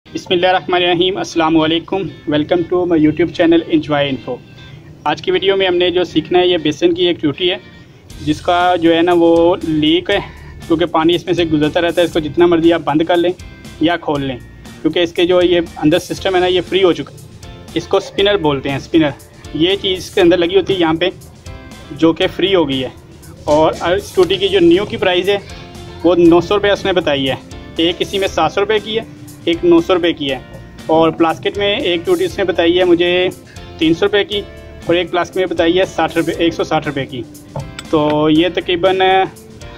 बिस्मिल्लाहिर्रहमानिर्रहीम, अस्सलाम वालेकुम। Welcome to my YouTube channel enjoy info. आज की वीडियो में हमने जो सीखना है ये बेसन की एक टूटी है जिसका जो है ना वो लीक है, क्योंकि पानी इसमें से गुजरता रहता है। इसको जितना मर्जी आप बंद कर लें या खोल लें, क्योंकि इसके जो ये अंदर सिस्टम है ना ये फ्री हो चुका है। इसको स्पिनर बोलते हैं। स्पिनर ये चीज़ इसके अंदर लगी होती है यहाँ पे, जो कि फ्री हो गई है। और इस टूटी की जो न्यू की प्राइस है वो 900 रुपये उसने बताई है। एक इसी में 700 रुपये की है, एक 900 रुपये की है। और प्लास्टिक में एक टूटी उसने बताई है मुझे 300 रुपये की, और एक प्लास्टिक में बताई है 160 रुपये की। तो ये तकरीबन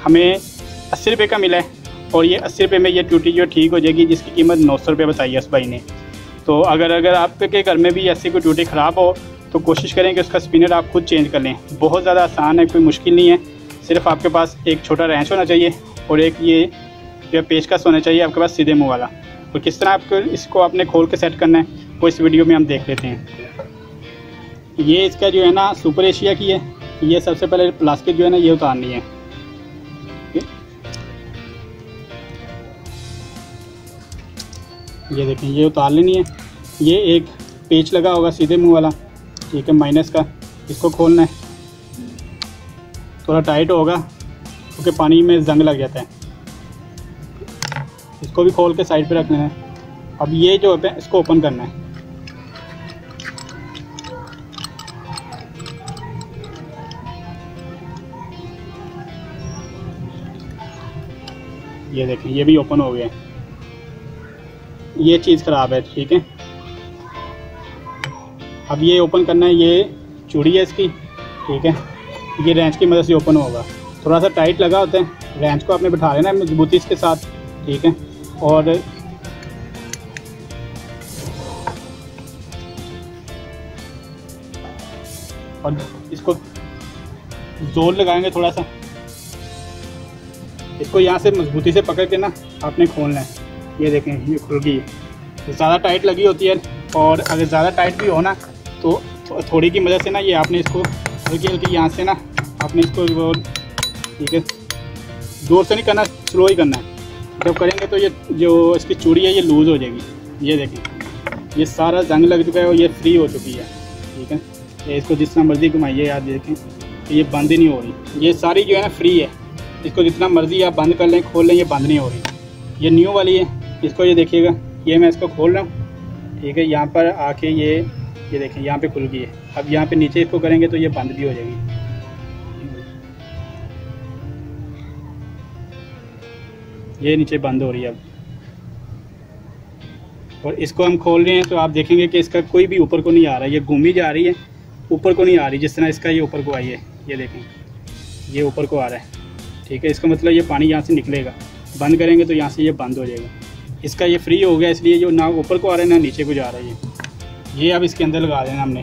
हमें 80 रुपये का मिला है, और ये 80 रुपये में ये टूटी जो ठीक हो जाएगी, जिसकी कीमत 900 रुपये बताई है उस भाई ने। तो अगर आपके घर में भी ऐसी कोई टूटी ख़राब हो तो कोशिश करें कि उसका स्पिनर आप खुद चेंज कर लें। बहुत ज़्यादा आसान है, कोई मुश्किल नहीं है। सिर्फ आपके पास एक छोटा रेंच होना चाहिए और एक ये जो पेचकस होना चाहिए आपके पास सीधे मुँह वाला। और किस तरह आपको इसको आपने खोल के सेट करना है वो इस वीडियो में हम देख लेते हैं। ये इसका जो है ना सुपर एशिया की है। ये सबसे पहले प्लास्टिक जो है ना ये उतारनी है। ये देखें, ये उतार लेनी है। ये एक पेच लगा होगा सीधे मुंह वाला, ठीक है, माइनस का। इसको खोलना है, थोड़ा टाइट होगा क्योंकि पानी में जंग लग जाता है। इसको भी खोल के साइड पे रख लेना है। अब ये जो है इसको ओपन करना है। ये देखें, ये भी ओपन हो गया है। ये चीज़ ख़राब है, ठीक है। अब ये ओपन करना है। ये चूड़ी है इसकी, ठीक है। ये रेंच की मदद से ओपन होगा। थोड़ा सा टाइट लगा होता है, रेंच को आपने बिठा लेना है मजबूती इसके साथ, ठीक है। और इसको जोर लगाएंगे थोड़ा सा। इसको यहाँ से मजबूती से पकड़ के ना आपने खोलना है। ये देखें, ये खुल गई है। ज़्यादा टाइट लगी होती है, और अगर ज़्यादा टाइट भी हो ना तो थोड़ी की मदद से ना ये आपने इसको हल्की हल्की यहाँ से ना आपने इसको वो, ठीक है, जोर से नहीं करना, स्लो ही करना है। जब करेंगे तो ये जो इसकी चूड़ी है ये लूज़ हो जाएगी। ये देखें, ये सारा जंग लग चुका है और ये फ्री हो चुकी है, ठीक है। ये इसको जिस तरह मर्ज़ी घुमाइए, याद देखें तो ये बंद ही नहीं हो रही। ये सारी जो है ना फ्री है। इसको जितना मर्ज़ी आप बंद कर लें, खोल लें, ये बंद नहीं हो रही। ये न्यू वाली है। इसको ये देखिएगा, ये मैं इसको खोल रहा हूँ, ठीक है। यहाँ पर आके ये देखें, यहाँ पे खुल गई है। अब यहाँ पे नीचे इसको करेंगे तो ये बंद भी हो जाएगी। ये नीचे बंद हो रही है अब। और इसको हम खोल रहे हैं तो आप देखेंगे कि इसका कोई भी ऊपर को नहीं आ रहा है। ये घूमी जा रही है, ऊपर को नहीं आ रही। जिस तरह इसका ये ऊपर को आई है, ये देखें, ये ऊपर को आ रहा है, ठीक है। इसका मतलब ये पानी यहाँ से निकलेगा। बंद करेंगे तो यहाँ से ये बंद हो जाएगा। इसका ये फ्री हो गया, इसलिए जो ना ऊपर को आ रहा है ना नीचे को जा रहा है। ये अब इसके अंदर लगा देना हमने।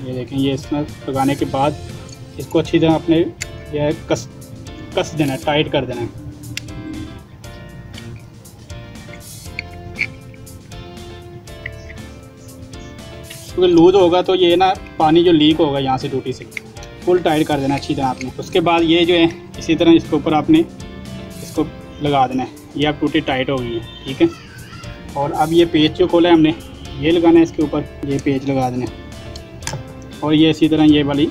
ये देखें, ये इसमें लगाने के बाद इसको अच्छी तरह अपने ये कस देना है, टाइट कर देना है। क्योंकि लूज होगा तो ये ना पानी जो लीक होगा यहाँ से टूटी से फुल टाइट कर देना अच्छी तरह आपने। उसके बाद ये जो है इसी तरह इसके ऊपर आपने इसको लगा देना है। ये अब टूटी टाइट हो गई है, ठीक है। और अब ये पेच जो खोला है हमने, ये लगाना है इसके ऊपर। ये पेच लगा देना है, और ये इसी तरह ये वाली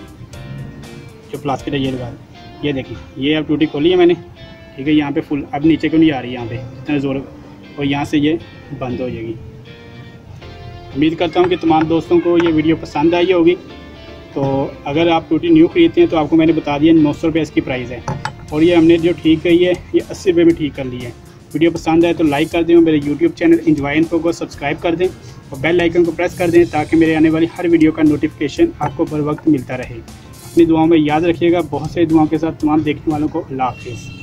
जो प्लास्टिक है ये लगा दें। ये देखिए, ये अब टूटी खोली है मैंने, ठीक है। यहाँ पे फुल अब नीचे को नहीं आ रही यहाँ पे इतना ज़ोर, और यहाँ से ये बंद हो जाएगी। उम्मीद करता हूँ कि तमाम दोस्तों को ये वीडियो पसंद आई होगी। तो अगर आप टूटी न्यू खरीदते हैं तो आपको मैंने बता दिया 900 रुपये इसकी प्राइस है, और ये हमने जो ठीक कही है ये 80 रुपये में ठीक कर ली है। वीडियो पसंद आए तो लाइक कर दें, मेरे यूट्यूब चैनल एंजॉय इन्फो को सब्सक्राइब कर दें, और बेल आइकन को प्रेस कर दें ताकि मेरे आने वाली हर वीडियो का नोटिफिकेशन आपको बर वक्त मिलता रहे। अपनी दुआओं में याद रखिएगा। बहुत सारी दुआओं के साथ तमाम देखने वालों को अल्लाह हाफिज़।